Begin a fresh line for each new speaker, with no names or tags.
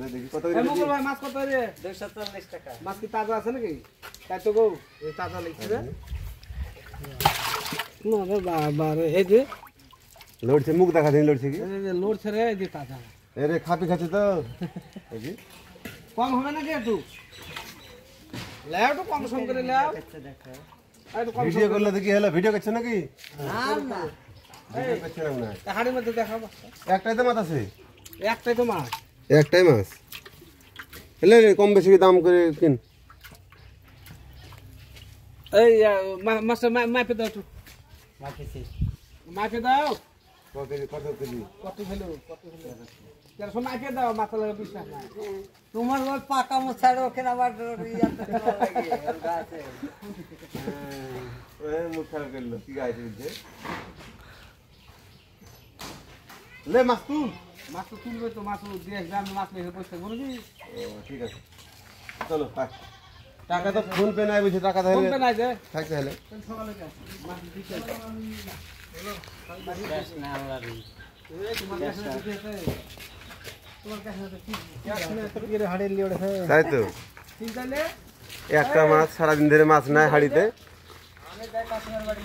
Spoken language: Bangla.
দেখি কত
এই মুকুল ভাই মাছ কত রে
240 টাকা
মাছ কি তাজা আছে নাকি তাই তো গো এই তাজা লাগছে রে না রে বাবা রে এই যে
লড়ছে মুখ দেখা দিন লড়ছে কি
এই যে লড়ছে রে এই যে তাজা
এরে খাপি খাচ্ছে তো এই যে
কম হবে নাকি একটু লাও তো কম সম করে লাও
দেখো
একটু কম
ভিডিও করলে দেখি হলো ভিডিও করছ নাকি
না না
ভিডিও করছ না
হাড়ির মধ্যে দেখাবো
একটাই তো মাছ আছে
একটাই তো মাছ
একটাই মাছ এলে কম বেশি দাম করে কিন
এই মাছটা মাপে দাও একটু
মাখিছি
মাপে দাও
কত কেজি
কত কিলো কেরো মাপে দাও মাথা লাগে বিশ্বাস না
তোমার ওই পাকা মোছার ওখানে আবার ইয়াতে লাগে গাছে
ওই মুখ খারাপ করলো কি গাইছে বুঝছে লে মাছ তুল
মাছ তো তুলবে তো মাছ দিয়ে গ্রামে মাছ লেগে বসে বলো কি
ও ঠিক আছে চলো টাকা তো ফোন পে নাই বুঝে টাকা তাহলে
ফোন পে নাই যে
থাক তাহলে
সকালে কাজ মাছ দিতে
গ্যাস না লাগি
এই তোমার কাছে দিতে তোমার কাছে কি কি রে হাড়ে লিওড়ে
তাই তো
ঠিক তাইলে
একটা মাছ সারাদিন ধরে মাছ নাই হাড়িতে
আমি যাই কাস্টমার বাড়ি